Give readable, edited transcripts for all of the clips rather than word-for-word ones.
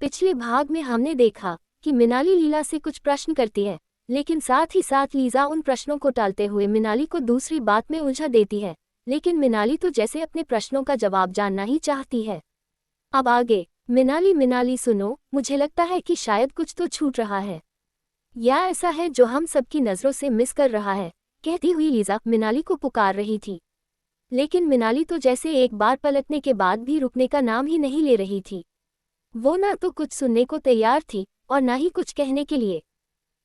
पिछले भाग में हमने देखा कि मिनाली लीला से कुछ प्रश्न करती है, लेकिन साथ ही साथ लीजा उन प्रश्नों को टालते हुए मिनाली को दूसरी बात में उलझा देती है। लेकिन मिनाली तो जैसे अपने प्रश्नों का जवाब जानना ही चाहती है। अब आगे, मिनाली सुनो, मुझे लगता है कि शायद कुछ तो छूट रहा है, या ऐसा है जो हम सबकी नज़रों से मिस कर रहा है, कहती हुई लीजा मिनाली को पुकार रही थी। लेकिन मिनाली तो जैसे एक बार पलटने के बाद भी रुकने का नाम ही नहीं ले रही थी। वो ना तो कुछ सुनने को तैयार थी और ना ही कुछ कहने के लिए।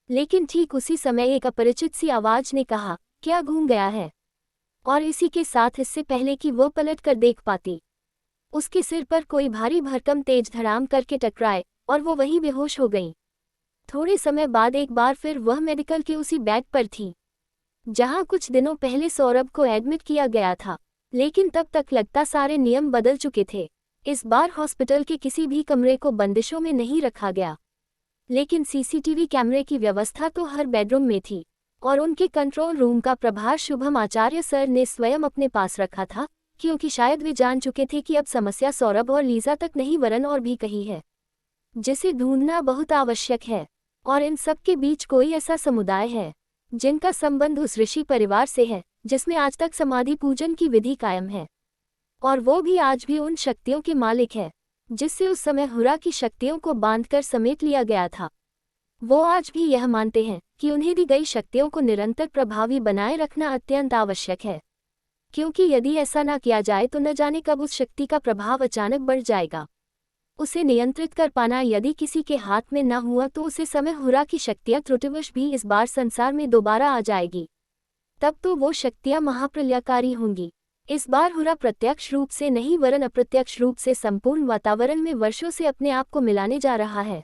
लेकिन ठीक उसी समय एक अपरिचित सी आवाज ने कहा, क्या घूम गया है? और इसी के साथ इससे पहले कि वो पलट कर देख पाती, उसके सिर पर कोई भारी भरकम तेज धड़ाम करके टकराए और वो वहीं बेहोश हो गई। थोड़े समय बाद एक बार फिर वह मेडिकल के उसी बेड पर थी जहां कुछ दिनों पहले सौरभ को एडमिट किया गया था। लेकिन तब तक लगता सारे नियम बदल चुके थे। इस बार हॉस्पिटल के किसी भी कमरे को बंदिशों में नहीं रखा गया, लेकिन सीसीटीवी कैमरे की व्यवस्था तो हर बेडरूम में थी और उनके कंट्रोल रूम का प्रभार शुभम आचार्य सर ने स्वयं अपने पास रखा था, क्योंकि शायद वे जान चुके थे कि अब समस्या सौरभ और लीजा तक नहीं वरन और भी कहीं है, जिसे ढूंढना बहुत आवश्यक है। और इन सब के बीच कोई ऐसा समुदाय है जिनका संबंध उस ऋषि परिवार से है जिसमें आज तक समाधि पूजन की विधि कायम है, और वो भी आज भी उन शक्तियों के मालिक है जिससे उस समय हुरा की शक्तियों को बांधकर समेट लिया गया था। वो आज भी यह मानते हैं कि उन्हें दी गई शक्तियों को निरंतर प्रभावी बनाए रखना अत्यंत आवश्यक है, क्योंकि यदि ऐसा न किया जाए तो न जाने कब उस शक्ति का प्रभाव अचानक बढ़ जाएगा। उसे नियंत्रित कर पाना यदि किसी के हाथ में न हुआ तो उसे समय हुरा की शक्तियां त्रुटिवश भी इस बार संसार में दोबारा आ जाएगी। तब तो वो शक्तियां महाप्रलयकारी होंगी। इस बार हुरा प्रत्यक्ष रूप से नहीं वरन अप्रत्यक्ष रूप से संपूर्ण वातावरण में वर्षों से अपने आप को मिलाने जा रहा है।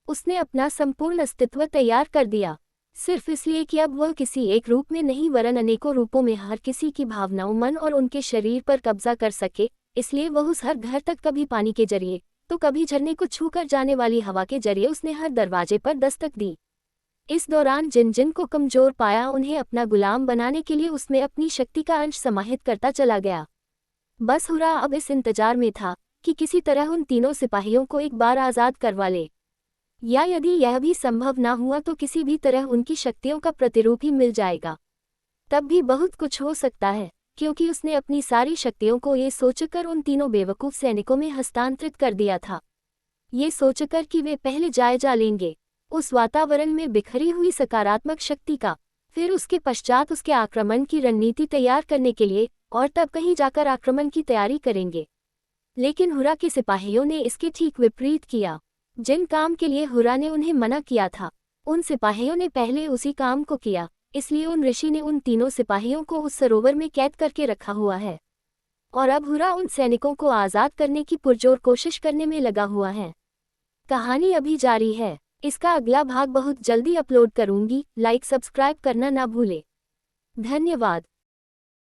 उसने अपना संपूर्ण अस्तित्व तैयार कर दिया, सिर्फ इसलिए कि अब वह किसी एक रूप में नहीं वरन अनेकों रूपों में हर किसी की भावनाओं, मन और उनके शरीर पर कब्जा कर सके। इसलिए वह उस हर घर तक कभी पानी के जरिए तो कभी झरने को छूकर जाने वाली हवा के जरिए उसने हर दरवाजे पर दस्तक दी। इस दौरान जिन जिन को कमजोर पाया उन्हें अपना गुलाम बनाने के लिए उसमें अपनी शक्ति का अंश समाहित करता चला गया। बस हुरा अब इस इंतजार में था कि किसी तरह उन तीनों सिपाहियों को एक बार आज़ाद करवा ले, या यदि यह भी संभव ना हुआ तो किसी भी तरह उनकी शक्तियों का प्रतिरूप ही मिल जाएगा। तब भी बहुत कुछ हो सकता है, क्योंकि उसने अपनी सारी शक्तियों को ये सोचकर उन तीनों बेवकूफ़ सैनिकों में हस्तांतरित कर दिया था, ये सोचकर कि वे पहले जायजा लेंगे उस वातावरण में बिखरी हुई सकारात्मक शक्ति का, फिर उसके पश्चात उसके आक्रमण की रणनीति तैयार करने के लिए, और तब कहीं जाकर आक्रमण की तैयारी करेंगे। लेकिन हुरा के सिपाहियों ने इसके ठीक विपरीत किया। जिन काम के लिए हुरा ने उन्हें मना किया था उन सिपाहियों ने पहले उसी काम को किया। इसलिए उन ऋषि ने उन तीनों सिपाहियों को उस सरोवर में कैद करके रखा हुआ है, और अब हुरा उन सैनिकों को आज़ाद करने की पुरजोर कोशिश करने में लगा हुआ है। कहानी अभी जारी है, इसका अगला भाग बहुत जल्दी अपलोड करूंगी। लाइक सब्सक्राइब करना ना भूले। धन्यवाद।